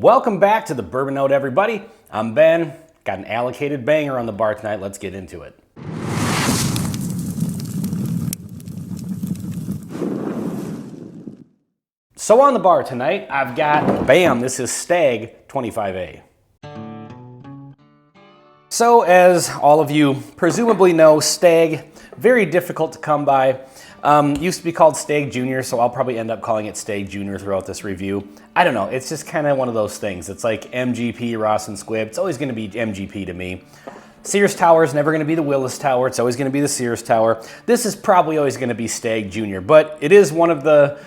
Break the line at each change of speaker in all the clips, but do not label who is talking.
Welcome back to the Bourbon Note, everybody. I'm Ben. Got an allocated banger on the bar tonight. Let's get into it. So on the bar tonight, I've got, bam, this is Stagg 25A. So as all of you presumably know, Stagg, very difficult to come by. Used to be called Stagg Junior, so I'll probably end up calling it Stagg Junior throughout this review. I don't know, it's just kind of one of those things. It's like MGP, Ross and Squibb. It's always going to be MGP to me. Sears Tower is never going to be the Willis Tower. It's always going to be the Sears Tower. This is probably always going to be Stagg Junior, but it is one of the,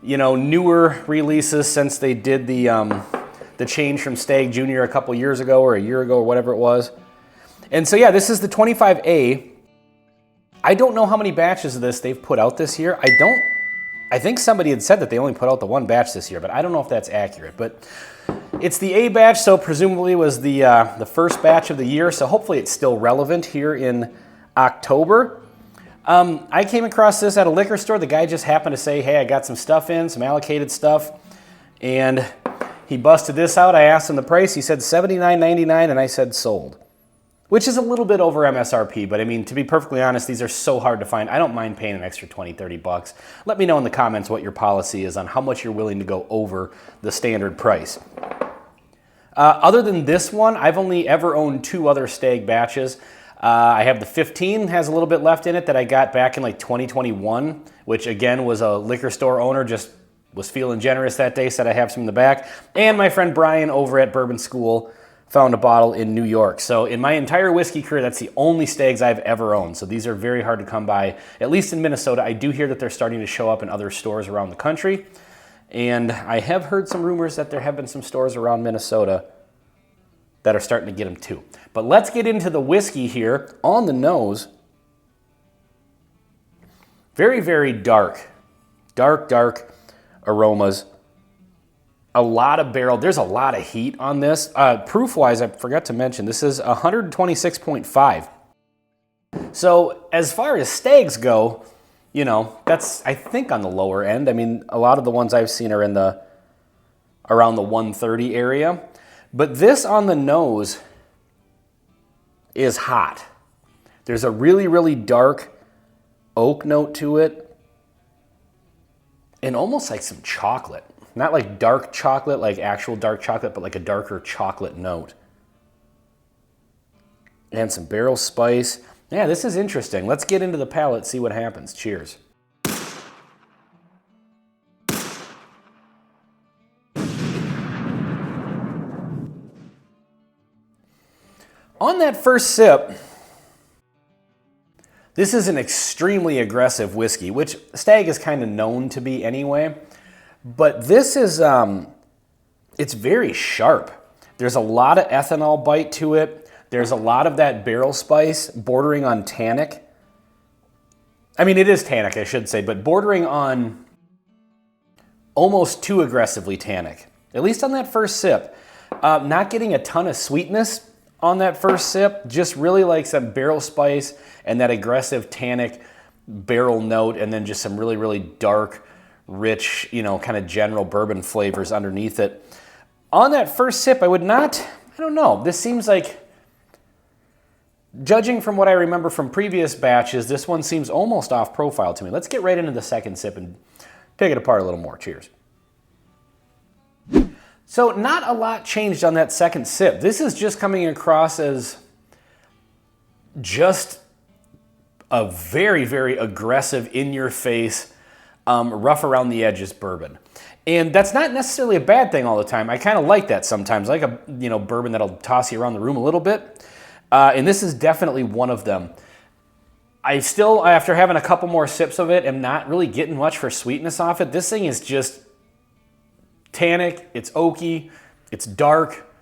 you know, newer releases since they did the change from Stagg Junior a couple years ago or a year ago or whatever it was. And so yeah, this is the 25A. I don't know how many batches of this they've put out this year. I think somebody had said that they only put out the one batch this year, but I don't know if that's accurate. But it's the A batch, so presumably it was the first batch of the year, so hopefully it's still relevant here in October. I came across this at a liquor store. The guy just happened to say, hey, I got some stuff in, some allocated stuff, and he busted this out. I asked him the price. He said $79.99, and I said sold. Which is a little bit over MSRP, but I mean, to be perfectly honest, these are so hard to find. I don't mind paying an extra 20, 30 bucks. Let me know in the comments what your policy is on how much you're willing to go over the standard price. Other than this one, I've only ever owned two other Stagg batches. I have the 15, has a little bit left in it that I got back in like 2021, which again was a liquor store owner, just was feeling generous that day, said I have some in the back. And my friend Brian over at Bourbon School found a bottle in New York. So in my entire whiskey career, that's the only Staggs I've ever owned. So these are very hard to come by, at least in Minnesota. I do hear that they're starting to show up in other stores around the country. And I have heard some rumors that there have been some stores around Minnesota that are starting to get them too. But let's get into the whiskey here. On the nose, very, very dark. Dark aromas. A lot of barrel. There's a lot of heat on this. Proof-wise, I forgot to mention, this is 126.5. So as far as Staggs go, you know, that's, I think, on the lower end. I mean, a lot of the ones I've seen are in the around the 130 area. But this on the nose is hot. There's a really, really dark oak note to it. And almost like some chocolate. Not like dark chocolate, like actual dark chocolate, but like a darker chocolate note. And some barrel spice. Yeah, this is interesting. Let's get into the palate, see what happens. Cheers. On that first sip, this is an extremely aggressive whiskey, which Stagg is kind of known to be anyway. But this is, it's very sharp. There's a lot of ethanol bite to it. There's a lot of that barrel spice bordering on tannic. I mean, it is tannic, I should say, but bordering on almost too aggressively tannic. At least on that first sip. Not getting a ton of sweetness on that first sip. Just really like some barrel spice and that aggressive tannic barrel note, and then just some really, really dark, rich, you know, kind of general bourbon flavors underneath it. On that first sip, I would not, I don't know, this seems like, judging from what I remember from previous batches, this one seems almost off profile to me. Let's get right into the second sip and pick it apart a little more. Cheers. So not a lot changed on that second sip. This is just coming across as just a very, very aggressive, in-your-face, rough around the edges bourbon. And that's not necessarily a bad thing all the time. I kind of like that sometimes. I like a, you know, bourbon that'll toss you around the room a little bit. And this is definitely one of them. I still, after having a couple more sips of it, am not really getting much for sweetness off it. This thing is just tannic, it's oaky, it's dark.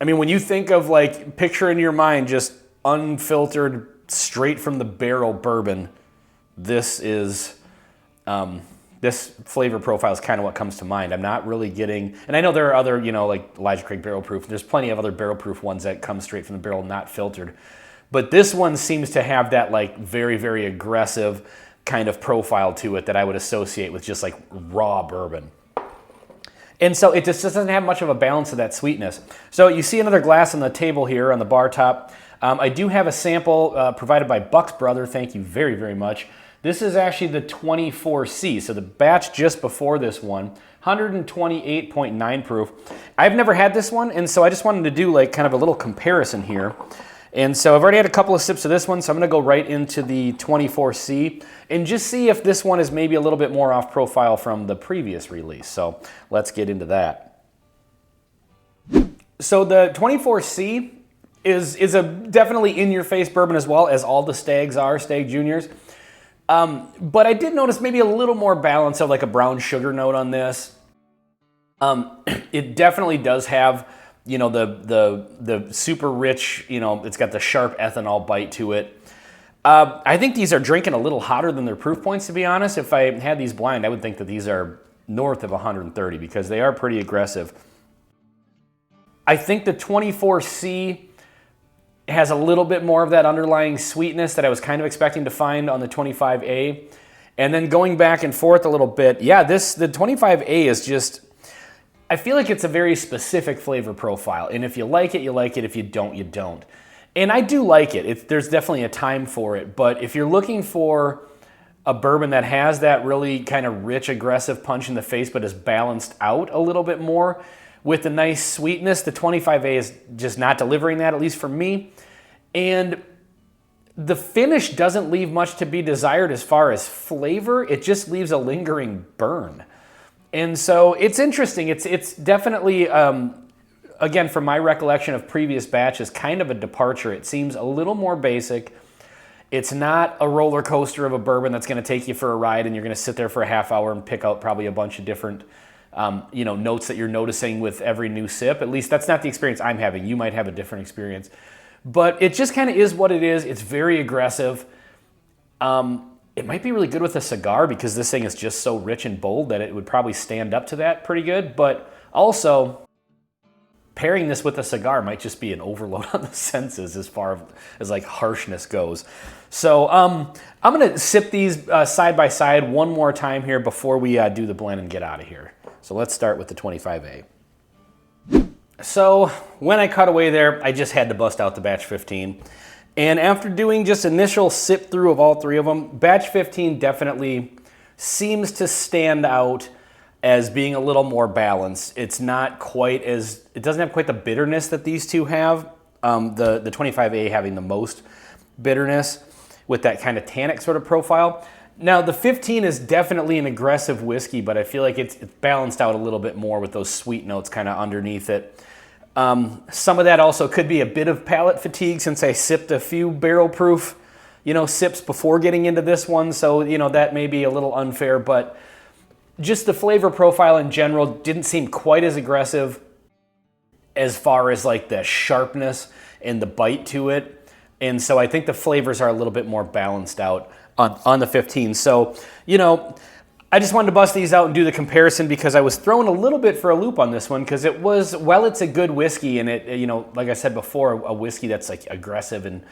I mean, when you think of, like, picture in your mind just unfiltered, straight from the barrel bourbon, this is... this flavor profile is kind of what comes to mind. I'm not really getting, and I know there are other, you know, like Elijah Craig barrel proof. There's plenty of other barrel proof ones that come straight from the barrel, not filtered. But this one seems to have that like very, very aggressive kind of profile to it that I would associate with just like raw bourbon. And so it just doesn't have much of a balance of that sweetness. So you see another glass on the table here on the bar top. I do have a sample provided by Buck's brother. Thank you very, very much. This is actually the 24C, so the batch just before this one, 128.9 proof. I've never had this one, and so I just wanted to do like kind of a little comparison here. And so I've already had a couple of sips of this one, so I'm gonna go right into the 24C and just see if this one is maybe a little bit more off profile from the previous release. So let's get into that. So the 24C is a definitely in-your-face bourbon as well, as all the Staggs are, Stagg Juniors. But I did notice maybe a little more balance of like a brown sugar note on this. It definitely does have, you know, the super rich, you know, it's got the sharp ethanol bite to it. I think these are drinking a little hotter than their proof points, to be honest. If I had these blind, I would think that these are north of 130 because they are pretty aggressive. I think the 24C has a little bit more of that underlying sweetness that I was kind of expecting to find on the 25A. And then going back and forth a little bit, yeah, the 25A is just, I feel like it's a very specific flavor profile. And if you like it, you like it. If you don't, you don't. And I do like it. There's definitely a time for it. But if you're looking for a bourbon that has that really kind of rich, aggressive punch in the face, but is balanced out a little bit more with the nice sweetness, the 25A is just not delivering that, at least for me. And the finish doesn't leave much to be desired as far as flavor. It just leaves a lingering burn. And so it's interesting. It's definitely, again, from my recollection of previous batches, kind of a departure. It seems a little more basic. It's not a roller coaster of a bourbon that's going to take you for a ride and you're going to sit there for a half hour and pick out probably a bunch of different you know, notes that you're noticing with every new sip. At least that's not the experience I'm having. You might have a different experience. But it just kind of is what it is. It's very aggressive. It might be really good with a cigar because this thing is just so rich and bold that it would probably stand up to that pretty good. But also, pairing this with a cigar might just be an overload on the senses as far as like harshness goes. So I'm going to sip these side by side one more time here before we do the blend and get out of here. So let's start with the 25A. So when I cut away there, I just had to bust out the batch 15. And after doing just initial sip through of all three of them, batch 15 definitely seems to stand out as being a little more balanced. It's not quite as, it doesn't have quite the bitterness that these two have. The 25A having the most bitterness with that kind of tannic sort of profile. Now the 15 is definitely an aggressive whiskey, but I feel like it's balanced out a little bit more with those sweet notes kind of underneath it. Some of that also could be a bit of palate fatigue since I sipped a few barrel proof, you know, sips before getting into this one. So, you know, that may be a little unfair, but just the flavor profile in general didn't seem quite as aggressive as far as like the sharpness and the bite to it. And so I think the flavors are a little bit more balanced out on the 15. So, you know, I just wanted to bust these out and do the comparison because I was thrown a little bit for a loop on this one because it was, well, it's a good whiskey and it, you know, like I said before, a whiskey that's like aggressive and,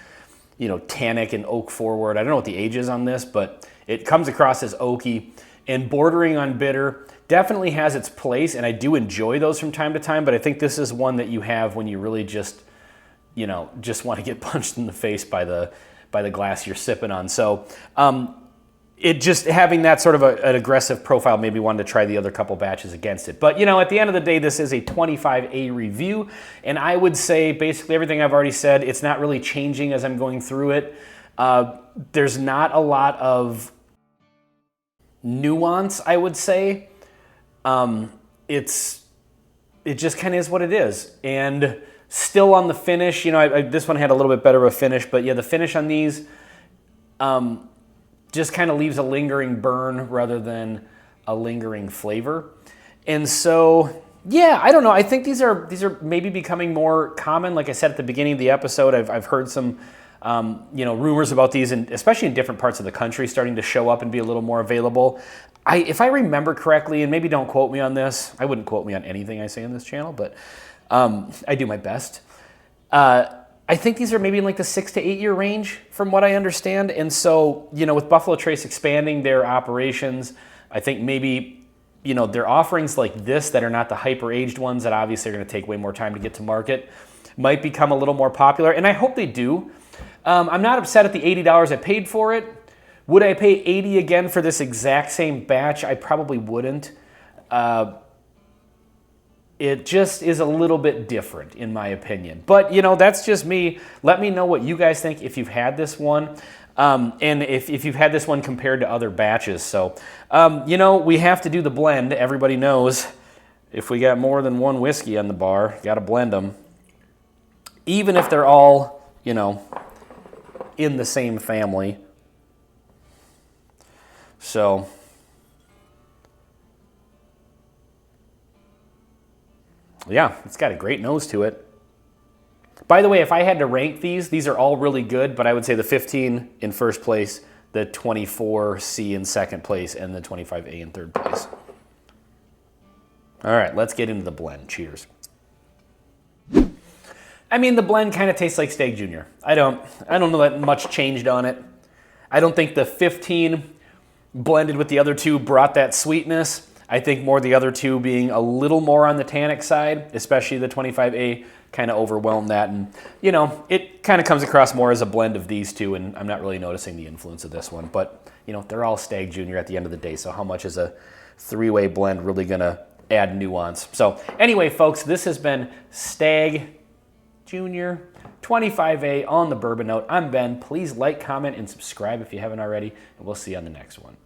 you know, tannic and oak forward. I don't know what the age is on this, but it comes across as oaky and bordering on bitter. Definitely has its place, and I do enjoy those from time to time, but I think this is one that you have when you really just, you know, just want to get punched in the face by the glass you're sipping on. So it just having that sort of an aggressive profile made me want to try the other couple batches against it. But, you know, at the end of the day, this is a 25A review, and I would say basically everything I've already said, it's not really changing as I'm going through it. There's not a lot of nuance, I would say. It just kind of is what it is. And still on the finish, you know, this one had a little bit better of a finish, but yeah, the finish on these just kind of leaves a lingering burn rather than a lingering flavor. And so, yeah, I don't know. I think these are maybe becoming more common. Like I said at the beginning of the episode, I've heard some you know, rumors about these, and especially in different parts of the country, starting to show up and be a little more available. If I remember correctly, and maybe don't quote me on this, I wouldn't quote me on anything I say on this channel, but I do my best. I think these are maybe in like the 6 to 8 year range from what I understand. And so, you know, with Buffalo Trace expanding their operations, I think maybe, you know, their offerings like this that are not the hyper-aged ones that obviously are going to take way more time to get to market might become a little more popular, and I hope they do. I'm not upset at the $80 I paid for it. Would I pay $80 again for this exact same batch? I probably wouldn't. It just is a little bit different, in my opinion. But, you know, that's just me. Let me know what you guys think if you've had this one. And if you've had this one compared to other batches. So, you know, we have to do the blend. Everybody knows if we got more than one whiskey on the bar, got to blend them. Even if they're all, you know, in the same family. So, yeah, it's got a great nose to it. By the way, if I had to rank these are all really good, but I would say the 15 in first place, the 24C in second place, and the 25A in third place. All right, let's get into the blend. Cheers. I mean, the blend kind of tastes like Stagg Junior. I don't know that much changed on it. I don't think the 15 blended with the other two brought that sweetness. I think more the other two being a little more on the tannic side, especially the 25A, kind of overwhelmed that. And, you know, it kind of comes across more as a blend of these two, and I'm not really noticing the influence of this one. But, you know, they're all Stagg Junior at the end of the day, so how much is a three-way blend really going to add nuance? So anyway, folks, this has been Stagg Junior 25A on the Bourbon Note. I'm Ben. Please like, comment, and subscribe if you haven't already, and we'll see you on the next one.